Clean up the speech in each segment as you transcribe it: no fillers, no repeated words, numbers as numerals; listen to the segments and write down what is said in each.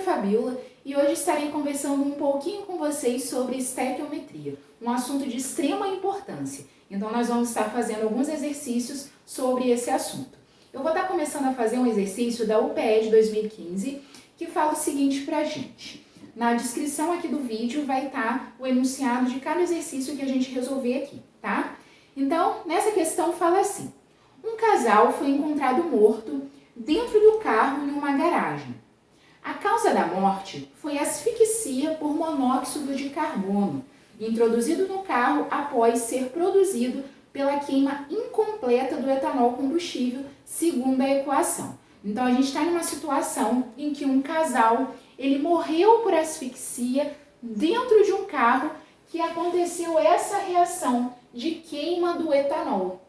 Fabiola e hoje estarei conversando um pouquinho com vocês sobre estequiometria, um assunto de extrema importância. Então nós vamos estar fazendo alguns exercícios sobre esse assunto. Eu vou estar começando a fazer um exercício da UPE de 2015 que fala o seguinte pra gente. Na descrição aqui do vídeo vai estar o enunciado de cada exercício que a gente resolver aqui, tá? Então, nessa questão fala assim: um casal foi encontrado morto dentro do carro em uma garagem. A causa da morte foi asfixia por monóxido de carbono, introduzido no carro após ser produzido pela queima incompleta do etanol combustível, segundo a equação. Então, a gente está numa situação em que um casal ele morreu por asfixia dentro de um carro que aconteceu essa reação de queima do etanol.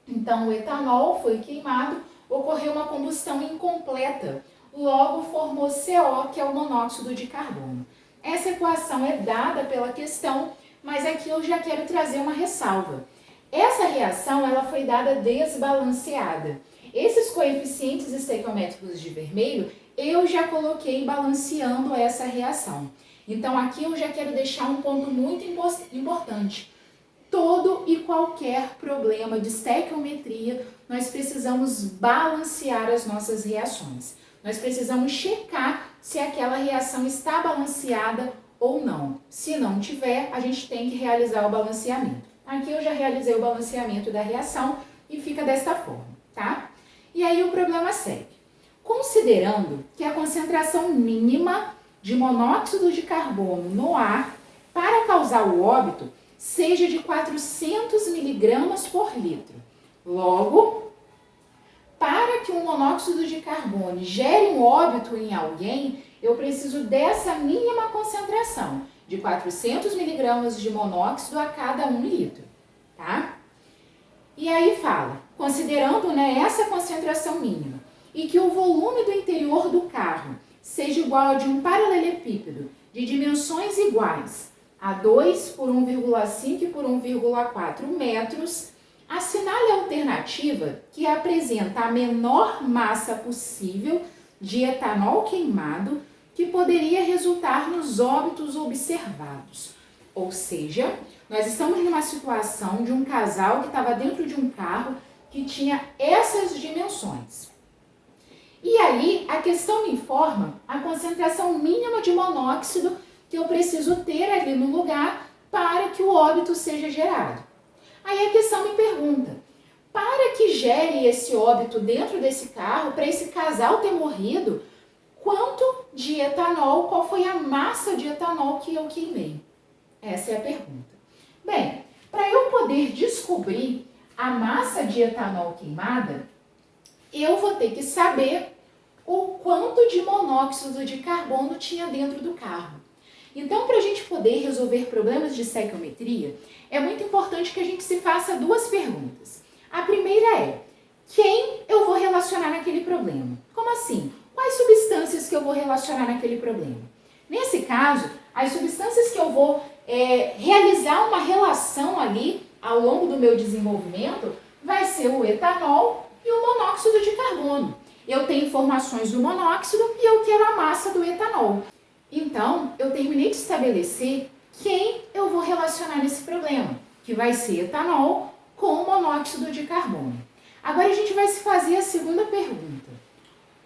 Então, o etanol foi queimado, ocorreu uma combustão incompleta. Logo, formou CO, que é o monóxido de carbono. Essa equação é dada pela questão, mas aqui eu já quero trazer uma ressalva. Essa reação ela foi dada desbalanceada. Esses coeficientes estequiométricos de vermelho, eu já coloquei balanceando essa reação. Então, aqui eu já quero deixar um ponto muito importante. Todo e qualquer problema de estequiometria, nós precisamos balancear as nossas reações. Nós precisamos checar se aquela reação está balanceada ou não. Se não tiver, a gente tem que realizar o balanceamento. Aqui eu já realizei o balanceamento da reação e fica desta forma, tá? E aí o problema segue. Considerando que a concentração mínima de monóxido de carbono no ar para causar o óbito seja de 400 miligramas por litro. Logo, para que um monóxido de carbono gere um óbito em alguém, eu preciso dessa mínima concentração, de 400 miligramas de monóxido a cada 1 litro, tá? E aí fala, considerando essa concentração mínima e que o volume do interior do carro seja igual a de um paralelepípedo de dimensões iguais a 2 por 1,5 por 1,4 metros, assinale a alternativa que apresenta a menor massa possível de etanol queimado que poderia resultar nos óbitos observados. Ou seja, nós estamos numa situação de um casal que estava dentro de um carro que tinha essas dimensões. E aí, a questão me informa a concentração mínima de monóxido que eu preciso ter ali no lugar para que o óbito seja gerado. Aí a questão me pergunta, para que gere esse óbito dentro desse carro, para esse casal ter morrido, quanto de etanol, qual foi a massa de etanol que eu queimei? Essa é a pergunta. Bem, para eu poder descobrir a massa de etanol queimada, eu vou ter que saber o quanto de monóxido de carbono tinha dentro do carro. Então, para a gente poder resolver problemas de estequiometria, é muito importante que a gente se faça duas perguntas. A primeira é, quem eu vou relacionar naquele problema? Como assim? Quais substâncias que eu vou relacionar naquele problema? Nesse caso, as substâncias que eu vou realizar uma relação ali ao longo do meu desenvolvimento vai ser o etanol e o monóxido de carbono. Eu tenho informações do monóxido e eu quero a massa do etanol. Então, eu terminei de estabelecer quem eu vou relacionar nesse problema, que vai ser etanol com monóxido de carbono. Agora a gente vai se fazer a segunda pergunta.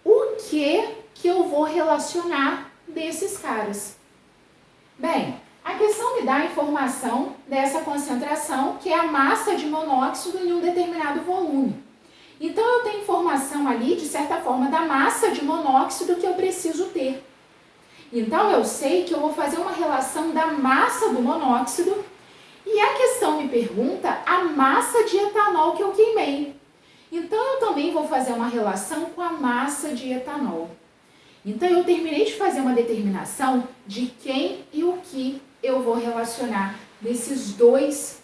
O que eu vou relacionar desses caras? Bem, a questão me dá a informação dessa concentração, que é a massa de monóxido em um determinado volume. Então, eu tenho informação ali, de certa forma, da massa de monóxido que eu preciso ter. Então, eu sei que eu vou fazer uma relação da massa do monóxido e a questão me pergunta a massa de etanol que eu queimei. Então, eu também vou fazer uma relação com a massa de etanol. Então, eu terminei de fazer uma determinação de quem e o que eu vou relacionar desses dois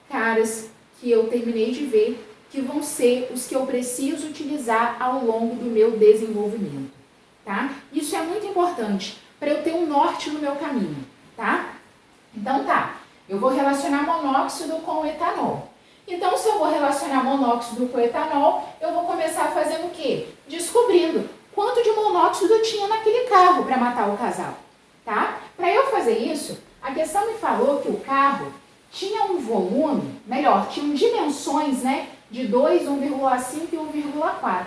caras que eu terminei de ver, que vão ser os que eu preciso utilizar ao longo do meu desenvolvimento, tá? Isso é muito importante para eu ter um norte no meu caminho, tá? Então tá, eu vou relacionar monóxido com etanol. Então, se eu vou relacionar monóxido com etanol, eu vou começar fazendo o quê? Descobrindo quanto de monóxido tinha naquele carro para matar o casal, tá? Para eu fazer isso, a questão me falou que o carro tinha um volume, melhor, tinha dimensões, né, de 2, 1,5 e 1,4.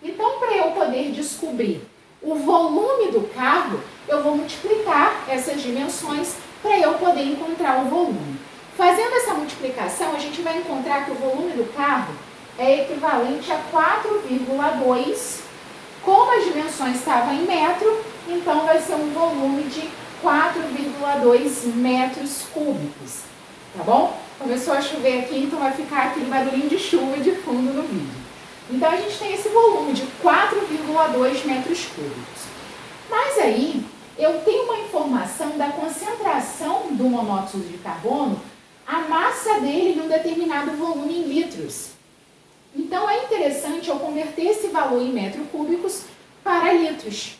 Então, para eu poder descobrir o volume do carro, eu vou multiplicar essas dimensões para eu poder encontrar o volume. Fazendo essa multiplicação, a gente vai encontrar que o volume do carro é equivalente a 4,2. Como as dimensões estavam em metro, então vai ser um volume de 4,2 metros cúbicos, tá bom? Começou a chover aqui, então vai ficar aquele barulhinho de chuva de fundo no vídeo. Então, a gente tem esse volume de 4,2 metros cúbicos. Mas aí, eu tenho uma informação da concentração do monóxido de carbono, a massa dele em um determinado volume em litros. Então, é interessante eu converter esse valor em metros cúbicos para litros.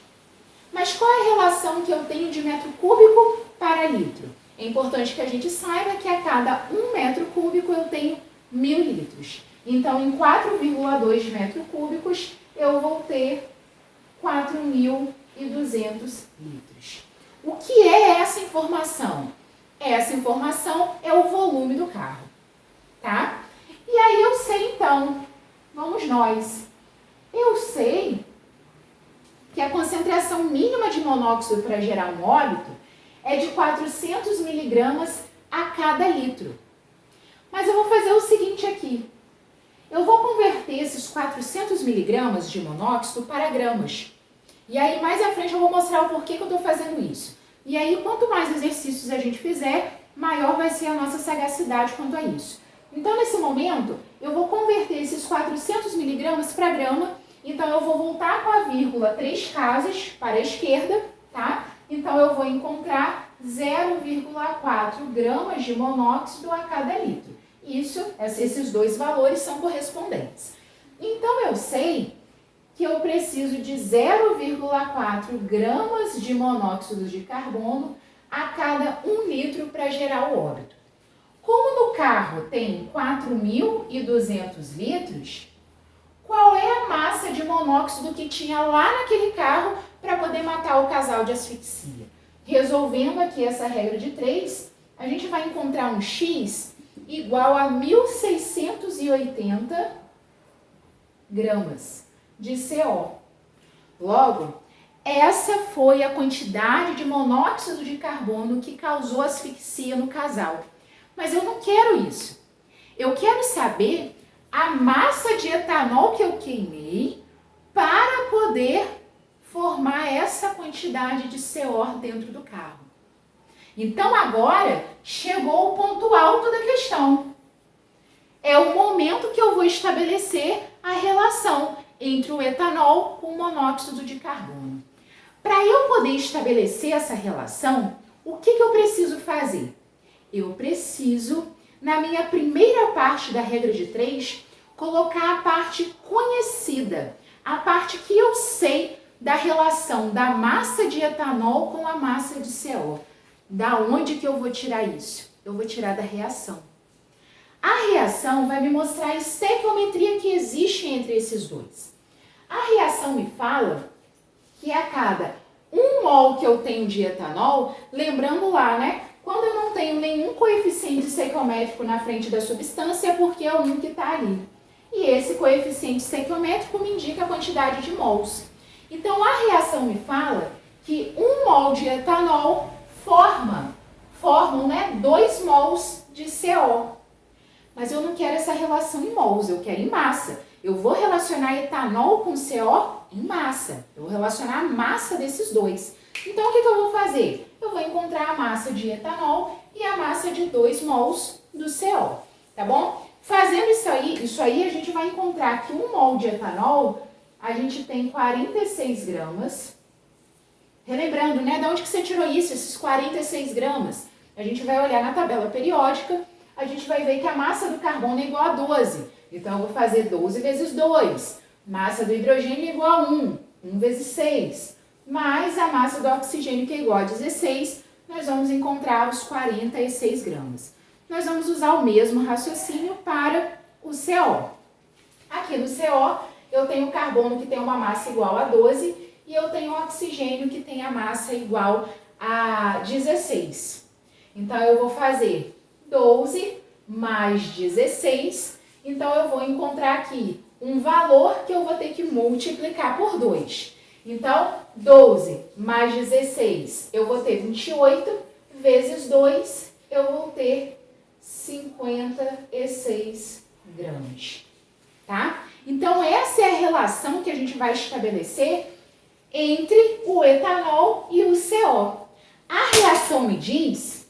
Mas qual é a relação que eu tenho de metro cúbico para litro? É importante que a gente saiba que a cada 1 metro cúbico eu tenho 1.000 litros. Então, em 4,2 metros cúbicos, eu vou ter 4.200 litros. O que é essa informação? Essa informação é o volume do carro, tá? E aí eu sei, então, vamos nós. Eu sei que a concentração mínima de monóxido para gerar um óbito é de 400 miligramas a cada litro. Mas eu vou fazer o seguinte aqui. Eu vou converter esses 400 miligramas de monóxido para gramas. E aí, mais à frente, eu vou mostrar o porquê que eu estou fazendo isso. E aí, quanto mais exercícios a gente fizer, maior vai ser a nossa sagacidade quanto a isso. Então, nesse momento, eu vou converter esses 400 miligramas para grama. Então, eu vou voltar com a vírgula 3 casas para a esquerda, tá? Então, eu vou encontrar 0,4 gramas de monóxido a cada litro. Esses dois valores são correspondentes. Então, eu sei que eu preciso de 0,4 gramas de monóxido de carbono a cada 1 litro para gerar o óbito. Como no carro tem 4.200 litros, qual é a massa de monóxido que tinha lá naquele carro para poder matar o casal de asfixia? Resolvendo aqui essa regra de 3, a gente vai encontrar um X igual a 1.680 gramas de CO. Logo, essa foi a quantidade de monóxido de carbono que causou asfixia no casal. Mas eu não quero isso. Eu quero saber a massa de etanol que eu queimei para poder formar essa quantidade de CO dentro do carro. Então, agora, chegou o ponto alto da questão. É o momento que eu vou estabelecer a relação entre o etanol com o monóxido de carbono. Para eu poder estabelecer essa relação, o que eu preciso fazer? Eu preciso, na minha primeira parte da regra de 3, colocar a parte conhecida, a parte que eu sei da relação da massa de etanol com a massa de CO. Da onde que eu vou tirar isso? Eu vou tirar da reação. A reação vai me mostrar a estequiometria que existe entre esses dois. A reação me fala que a cada 1 mol que eu tenho de etanol, lembrando lá, né? Quando eu não tenho nenhum coeficiente estequiométrico na frente da substância, é porque é o 1 que está ali. E esse coeficiente estequiométrico me indica a quantidade de mols. Então, a reação me fala que 1 mol de etanol formam, né, 2 mols de CO. Mas eu não quero essa relação em mols, eu quero em massa. Eu vou relacionar etanol com CO em massa. Eu vou relacionar a massa desses dois. Então, o que eu vou fazer? Eu vou encontrar a massa de etanol e a massa de 2 mols do CO, tá bom? Fazendo isso aí a gente vai encontrar que 1 mol de etanol, a gente tem 46 gramas. Relembrando, né, de onde que você tirou isso, esses 46 gramas? A gente vai olhar na tabela periódica, a gente vai ver que a massa do carbono é igual a 12. Então, eu vou fazer 12 vezes 2. Massa do hidrogênio é igual a 1. 1 vezes 6. Mais a massa do oxigênio, que é igual a 16. Nós vamos encontrar os 46 gramas. Nós vamos usar o mesmo raciocínio para o CO. Aqui no CO, eu tenho carbono que tem uma massa igual a 12 e eu tenho oxigênio que tem a massa igual a 16. Então, eu vou fazer 12 mais 16, então eu vou encontrar aqui um valor que eu vou ter que multiplicar por 2. Então, 12 mais 16, eu vou ter 28, vezes 2, eu vou ter 56 gramas, tá? Então, essa é a relação que a gente vai estabelecer entre o etanol e o CO. A reação me diz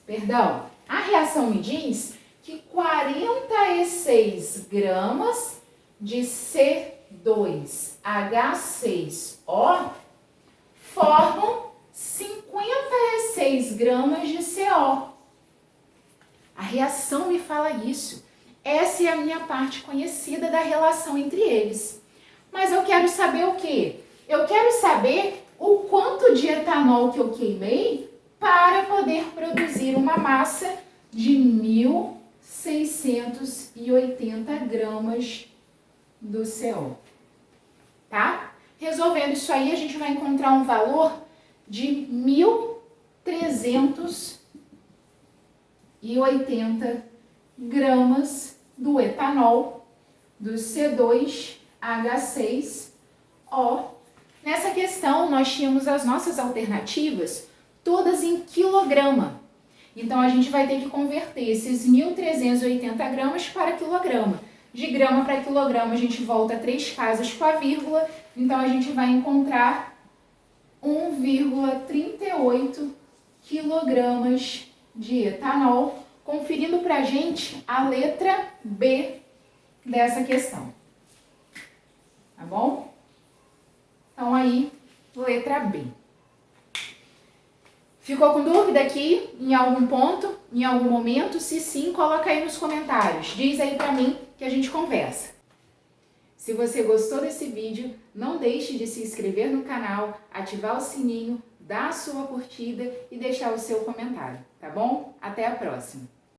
que 46 gramas de C2H6O formam 56 gramas de CO. A reação me fala isso. Essa é a minha parte conhecida da relação entre eles. Mas eu quero saber o quê? Eu quero saber o quanto de etanol que eu queimei para poder produzir uma massa de 1.680 gramas do CO. Tá? Resolvendo isso aí, a gente vai encontrar um valor de 1.380 gramas do etanol, do C2H6O. Nessa questão, nós tínhamos as nossas alternativas todas em quilograma. Então, a gente vai ter que converter esses 1.380 gramas para quilograma. De grama para quilograma, a gente volta 3 casas com a vírgula. Então, a gente vai encontrar 1,38 quilogramas de etanol, conferindo para a gente a letra B dessa questão. Tá bom? Então, aí, letra B. Ficou com dúvida aqui em algum ponto, em algum momento? Se sim, coloca aí nos comentários. Diz aí pra mim que a gente conversa. Se você gostou desse vídeo, não deixe de se inscrever no canal, ativar o sininho, dar a sua curtida e deixar o seu comentário, tá bom? Até a próxima!